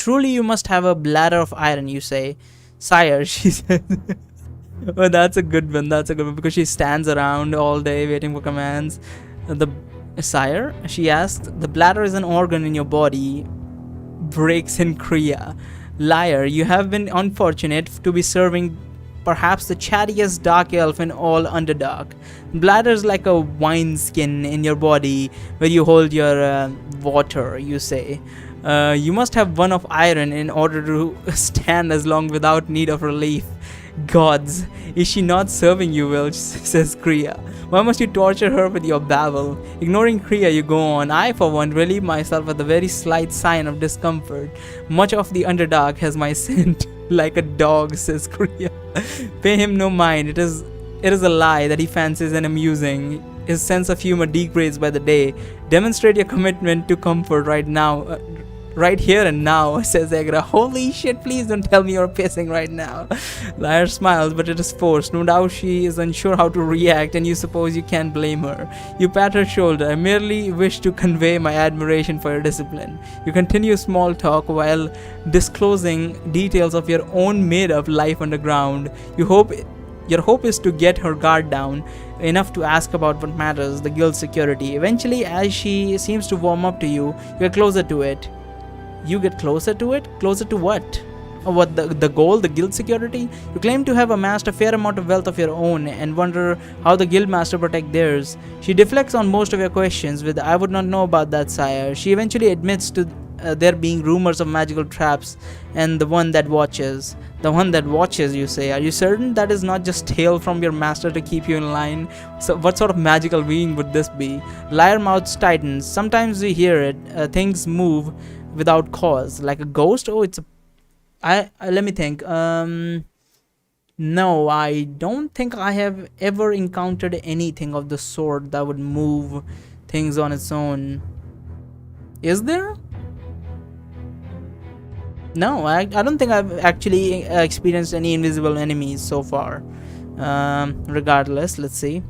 Truly you must have a bladder of iron, you say. Sire, she says. Oh, that's a good one. That's a good one because she stands around all day waiting for commands. The sire, she asks, the bladder is an organ in your body. Breaks in Kriya. Liar, you have been unfortunate to be serving perhaps the chattiest dark elf in all Underdark. Bladder is like a wineskin in your body where you hold your water, you say. You must have one of iron in order to stand as long without need of relief. Gods, is she not serving you well? Says Kriya. Why must you torture her with your babble? Ignoring Kriya, you go on. I, for one, relieve myself at the very slight sign of discomfort. Much of the Underdark has my scent, like a dog, says Kriya. Pay him no mind. It is a lie that he fancies and amusing. His sense of humor degrades by the day. Demonstrate your commitment to comfort right now. Right here and now, says Agra. Holy shit, please don't tell me you're pissing right now. Liar smiles, but it is forced. No doubt she is unsure how to react, and you suppose you can't blame her. You pat her shoulder. I merely wish to convey my admiration for your discipline. You continue small talk while disclosing details of your own made-up life underground. Your hope is to get her guard down enough to ask about what matters, the guild's security. Eventually, as she seems to warm up to you, you get closer to it. You get closer to it? Closer to what? What, the goal, the guild security? You claim to have amassed a fair amount of wealth of your own and wonder how the guild master protect theirs. She deflects on most of your questions with, I would not know about that, sire. She eventually admits to there being rumors of magical traps and the one that watches. The one that watches, you say. Are you certain that is not just tale from your master to keep you in line? So what sort of magical being would this be? Liar mouth tightens. Sometimes we hear it. Things move without cause, like a ghost. Oh, it's a let me think. No, I don't think I have ever encountered anything of the sort that would move things on its own. Is there? No, I don't think I've actually experienced any invisible enemies so far. Regardless, let's see.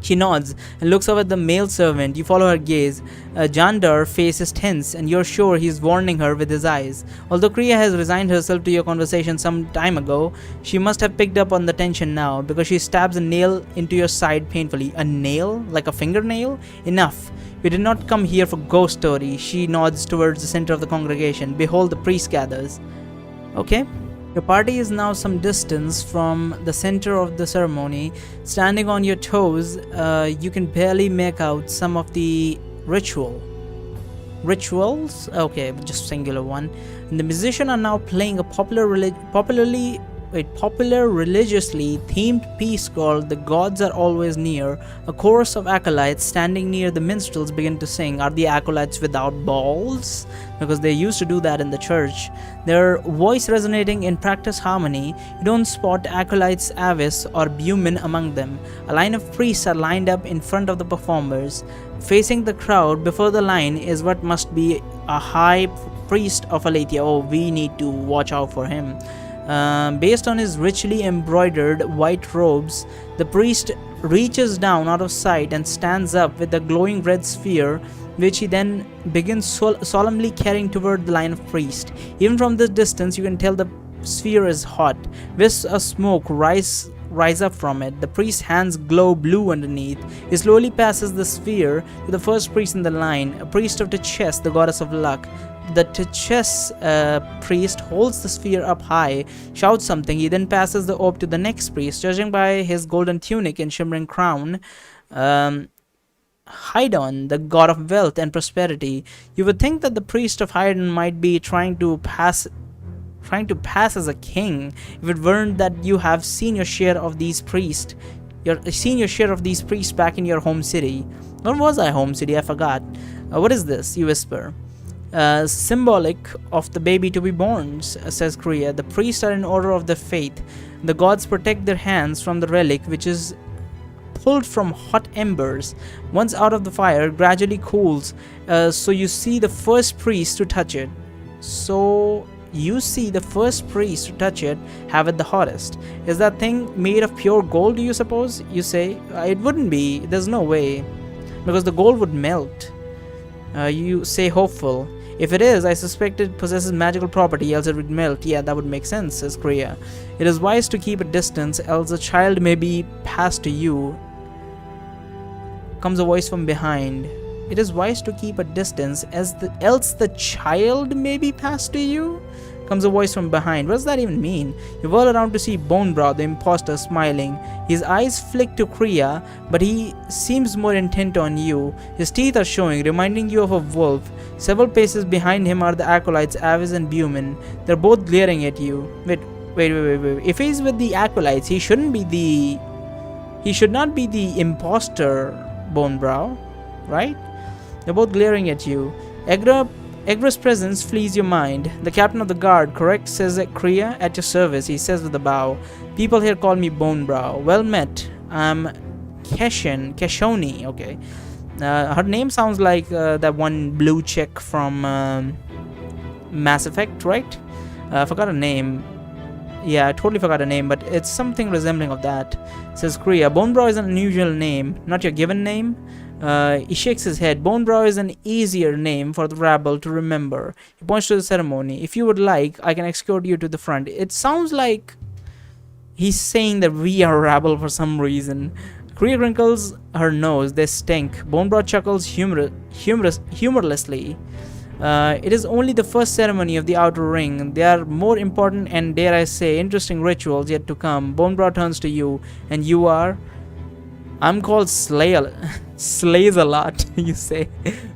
She nods and looks up at the male servant. You follow her gaze. Jandar faces tense, and you're sure he's warning her with his eyes. Although Kriya has resigned herself to your conversation some time ago, she must have picked up on the tension now, because she stabs a nail into your side painfully. A nail? Like a fingernail? Enough. We did not come here for ghost story. She nods towards the center of the congregation. Behold, the priest gathers. Okay. Your party is now some distance from the center of the ceremony. Standing on your toes, you can barely make out some of the rituals. Okay, just singular one. And the musicians are now playing a popular religiously themed piece called The Gods Are Always Near. A chorus of acolytes standing near the minstrels begin to sing. Are the acolytes without balls? Because they used to do that in the church. Their voice resonating in practice harmony. You don't spot acolytes Avis or Bumin among them. A line of priests are lined up in front of the performers. Facing the crowd before the line is what must be a high priest of Aletheia. Oh, we need to watch out for him. Based on his richly embroidered white robes, the priest reaches down out of sight and stands up with a glowing red sphere, which he then begins solemnly carrying toward the line of priests. Even from this distance, you can tell the sphere is hot. Wisps of smoke rise up from it. The priest's hands glow blue underneath. He slowly passes the sphere to the first priest in the line, a priest of Tiches, the goddess of luck. The Tiches priest holds the sphere up high, shouts something. He then passes the orb to the next priest. Judging by his golden tunic and shimmering crown, Hydon, the god of wealth and prosperity, you would think that the priest of Hydon might be trying to pass as a king, if it weren't that you have seen your share of these priests. Back in your home city. Or was I home city? I forgot. What is this? You whisper. Symbolic of the baby to be born, says Kriya. The priests are in order of the faith. The gods protect their hands from the relic, which is pulled from hot embers. Once out of the fire, gradually cools, so you see the first priest to touch it. Have it the hottest. Is that thing made of pure gold, do you suppose? You say. It wouldn't be. There's no way. Because the gold would melt. You say hopeful. If it is, I suspect it possesses magical property, else it would melt. Yeah, that would make sense, says Kriya. It is wise to keep a distance, else a child may be passed to you. Comes a voice from behind. It is wise to keep a distance, else the child may be passed to you? Comes a voice from behind. What does that even mean? You whirl around to see Bonebrow, the imposter, smiling. His eyes flick to Kriya, but he seems more intent on you. His teeth are showing, reminding you of a wolf. Several paces behind him are the acolytes Avis and Buman. They're both glaring at you. Wait. If he's with the acolytes, he should not be the imposter, Bonebrow, right? They're both glaring at you. Egra's presence flees your mind. The captain of the guard, correct, says Kriya, at your service, he says with a bow. People here call me Bonebrow. Well met. I'm Keshoni, okay. Her name sounds like that one blue chick from Mass Effect, right? I forgot her name. Yeah, I totally forgot her name, but it's something resembling of that. Says Kriya. Bonebrow is an unusual name, not your given name. He shakes his head. Bonebrow is an easier name for the rabble to remember. He points to the ceremony. If you would like, I can escort you to the front. It sounds like he's saying that we are rabble for some reason. Kriya wrinkles her nose. They stink. Bonebrow chuckles humorlessly. It is only the first ceremony of the outer ring. There are more important and, dare I say, interesting rituals yet to come. Bonebrow turns to you. And you are? I'm called Slays a lot, you say.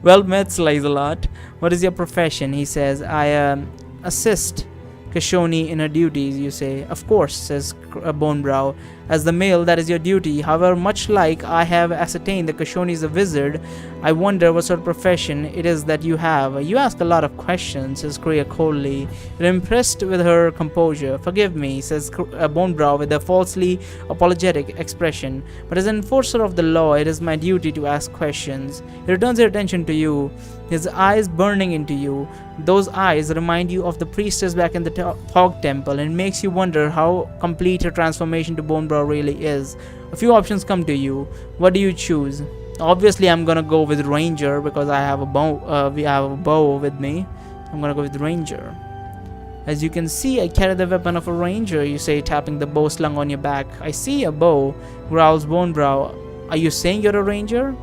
Well met, Slays a lot. What is your profession? He says. I assist Keshoni in her duties, you say. Of course, says Bonebrow. As the male, that is your duty. However, much like I have ascertained that Keshoni is a wizard, I wonder what sort of profession it is that you have. You ask a lot of questions, says Kriya coldly. You're impressed with her composure. Forgive me, says Bonebrow with a falsely apologetic expression. But as an enforcer of the law, it is my duty to ask questions. He returns your attention to you, his eyes burning into you. Those eyes remind you of the priestess back in the Fog Temple, and makes you wonder how complete her transformation to Bonebrow really is. A few options come to you. What do you choose? Obviously, I'm gonna go with Ranger because I have a bow. We have a bow with me. I'm gonna go with Ranger. As you can see, I carry the weapon of a Ranger, you say, tapping the bow slung on your back. I see a bow, growls Bonebrow. Are you saying you're a Ranger?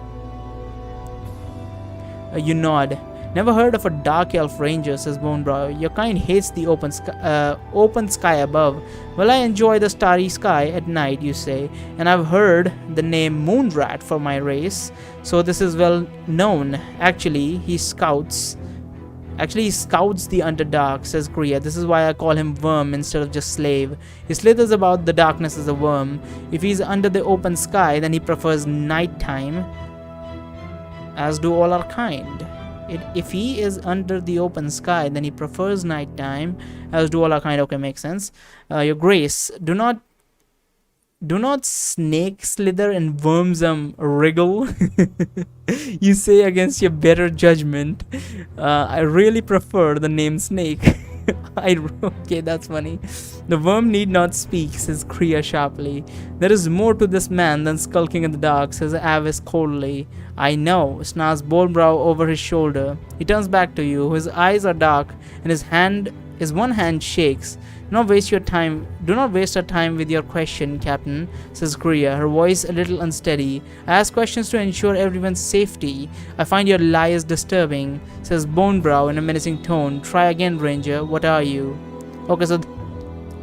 You nod. Never heard of a dark elf ranger, says Bonebrow. Your kind hates the open sky above. Well, I enjoy the starry sky at night, you say, and I've heard the name Moonrat for my race, so this is well known. Actually, he scouts the Underdark, says Kriya. This is why I call him Worm instead of just Slave. He slithers about the darkness as a worm. If he's under the open sky, then he prefers nighttime, as do all our kind. If he is under the open sky, then he prefers nighttime, as do all our kind. Okay, makes sense. Your Grace, do not snake slither and worms wriggle. You say against your better judgment. I really prefer the name Snake. Okay, that's funny. The worm need not speak, says Kriya sharply. There is more to this man than skulking in the dark, says Avis coldly. I know, snarls Bonebrow over his shoulder. He turns back to you. His eyes are dark, and his one hand shakes. Do not waste our time with your question, Captain, says Kriya, her voice a little unsteady. I ask questions to ensure everyone's safety. I find your lies disturbing, says Bonebrow in a menacing tone. Try again, Ranger. What are you? Okay, so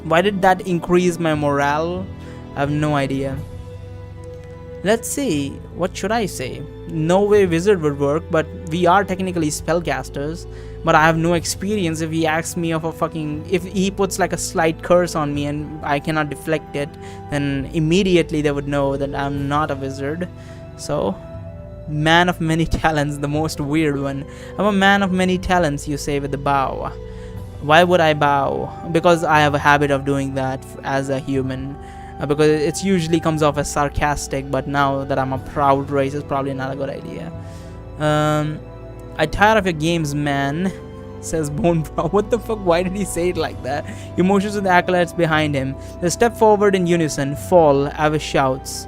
why did that increase my morale? I have no idea. Let's see. What should I say? No way wizard would work, but we are technically spellcasters. But I have no experience. If he asks me if he puts like a slight curse on me and I cannot deflect it, then immediately they would know that I'm not a wizard. So, man of many talents, the most weird one. I'm a man of many talents, you say with a bow. Why would I bow? Because I have a habit of doing that as a human. Because it usually comes off as sarcastic, but now that I'm a proud race, it's probably not a good idea. I tired of your games, man, says Bonebrow. What the fuck? Why did he say it like that? He motions with the acolytes behind him. They step forward in unison. Fall, Avis shouts.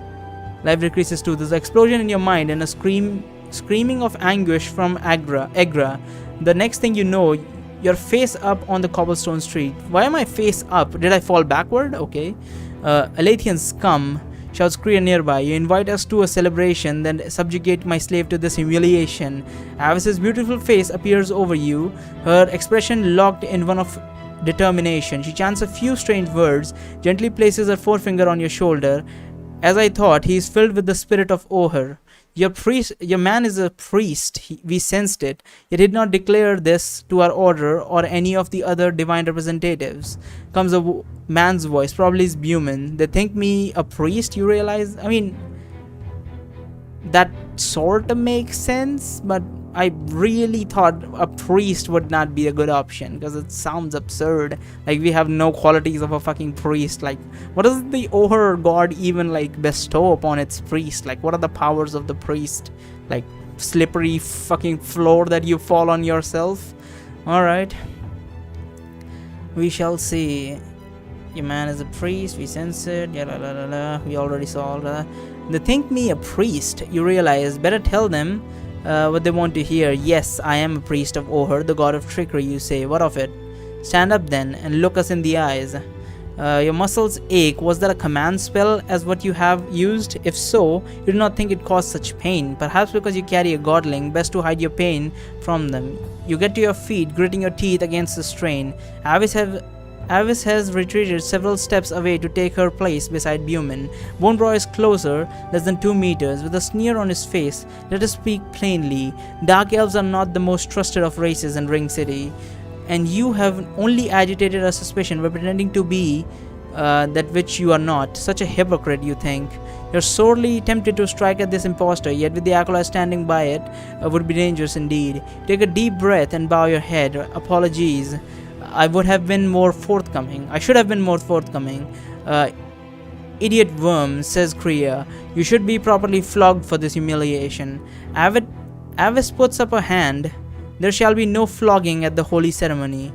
Life decreases too. There's an explosion in your mind and a screaming of anguish from Egra. The next thing you know, you're face up on the cobblestone street. Why am I face up? Did I fall backward? Okay. Alathian scum, shouts Kriya nearby. You invite us to a celebration, then subjugate my slave to this humiliation. Avis's beautiful face appears over you, her expression locked in one of determination. She chants a few strange words, gently places her forefinger on your shoulder. As I thought, he is filled with the spirit of Ohur. Your man is a priest, we sensed it, yet did not declare this to our order or any of the other divine representatives. Comes a man's voice, probably is Buman. They think me a priest, you realize? I mean, that sort of makes sense, but I really thought a priest would not be a good option because it sounds absurd. Like, we have no qualities of a fucking priest. Like, what does the Ohur god even like bestow upon its priest? Like, what are the powers of the priest? Like, slippery fucking floor that you fall on yourself? Alright. We shall see. Your man is a priest, we sense it. Yeah, la, la, la, la. We already saw all that. They think me a priest, you realize. Better tell them what they want to hear. Yes, I am a priest of Ohur, the god of trickery, you say. What of it? Stand up then and look us in the eyes. Your muscles ache. Was that a command spell as what you have used? If so, you do not think it caused such pain. Perhaps because you carry a godling, best to hide your pain from them. You get to your feet, gritting your teeth against the strain. Avis has retreated several steps away to take her place beside Buman. Bonebrow is closer, less than 2 meters, with a sneer on his face. Let us speak plainly. Dark elves are not the most trusted of races in Ring City, and you have only agitated our suspicion by pretending to be that which you are not. Such a hypocrite, you think. You're sorely tempted to strike at this impostor, yet with the acolyte standing by it would be dangerous indeed. Take a deep breath and bow your head. Apologies. I would have been more forthcoming. I should have been more forthcoming. Idiot worm, says Kriya. You should be properly flogged for this humiliation. Avis puts up a hand. There shall be no flogging at the holy ceremony.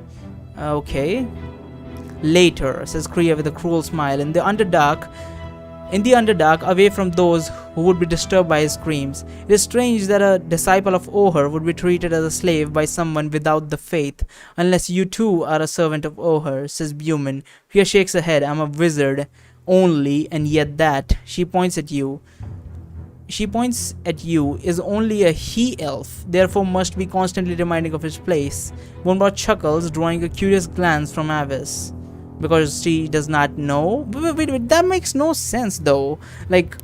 Okay. Later, says Kriya with a cruel smile. In the Underdark, away from those who would be disturbed by his screams. It is strange that a disciple of Ohur would be treated as a slave by someone without the faith, unless you too are a servant of Ohur, says Buman. Kriya shakes her head. I'm a wizard only, and yet that. She points at you, is only a he-elf, therefore must be constantly reminding of his place. Bonebrow chuckles, drawing a curious glance from Avis. Because she does not know? Wait, that makes no sense though. Like,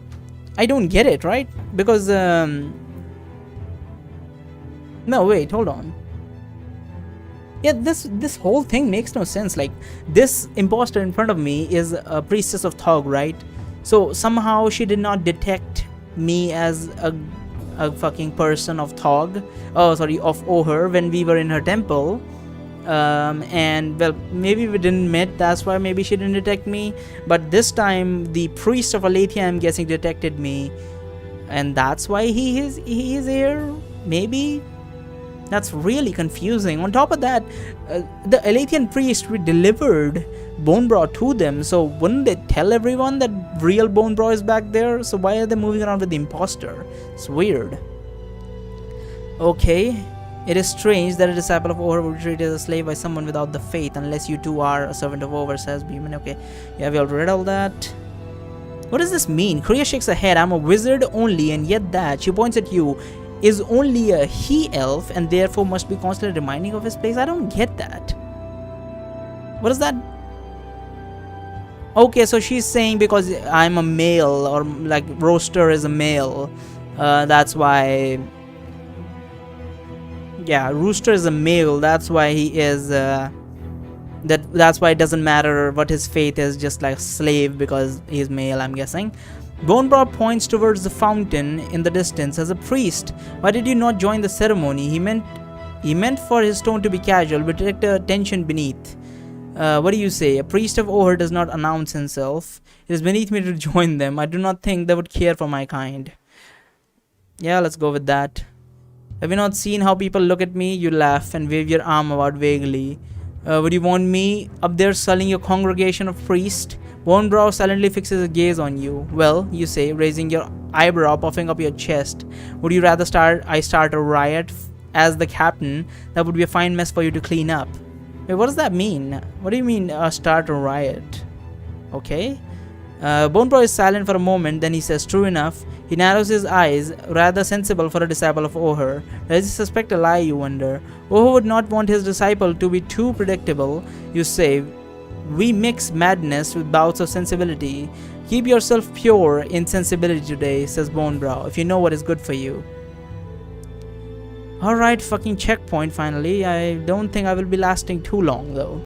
I don't get it, right? Because, no, wait, hold on. Yeah, this whole thing makes no sense. Like, this imposter in front of me is a priestess of Thog, right? So somehow she did not detect me as a fucking person of Thog. Oh, sorry, of Ohur when we were in her temple. And well, maybe we didn't meet, that's why maybe she didn't detect me. But this time the priest of Aletheia, I'm guessing, detected me, and that's why he is here. Maybe. That's really confusing. On top of that, the Alethean priest, we delivered Bonebrow to them, so wouldn't they tell everyone that real Bonebrow is back there? So why are they moving around with the imposter? It's weird. Okay. It is strange that a disciple of Ohur would be treated as a slave by someone without the faith, unless you too are a servant of Ohur, says Buman. Okay, yeah, we all read all that. What does this mean? Kriya shakes her head. I'm a wizard only, and yet that. She points at you. Is only a he-elf, and therefore must be constantly reminding of his place. I don't get that. What is that? Okay, so she's saying because I'm a male, or like Roaster is a male, that's why. Yeah, Rooster is a male, that's why he is, that's why it doesn't matter what his faith is, just like a slave because he's male, I'm guessing. Bonebrow points towards the fountain in the distance. As a priest, why did you not join the ceremony? He meant for his tone to be casual, but detect a tension beneath. What do you say? A priest of Ohur does not announce himself. It is beneath me to join them. I do not think they would care for my kind. Yeah, let's go with that. Have you not seen how people look at me? You laugh and wave your arm about vaguely. Would you want me up there sullying your congregation of priests? Bonebrow silently fixes a gaze on you. Well, you say, raising your eyebrow, puffing up your chest. Would you rather I start a riot as the captain, that would be a fine mess for you to clean up. Wait, what does that mean? What do you mean, start a riot? Okay. Bonebrow is silent for a moment, then he says, true enough. He narrows his eyes, rather sensible for a disciple of Oher. Does he suspect a lie, you wonder? Oher would not want his disciple to be too predictable, you say. We mix madness with bouts of sensibility. Keep yourself pure in sensibility today, says Bonebrow, if you know what is good for you. Alright, fucking checkpoint finally. I don't think I will be lasting too long though.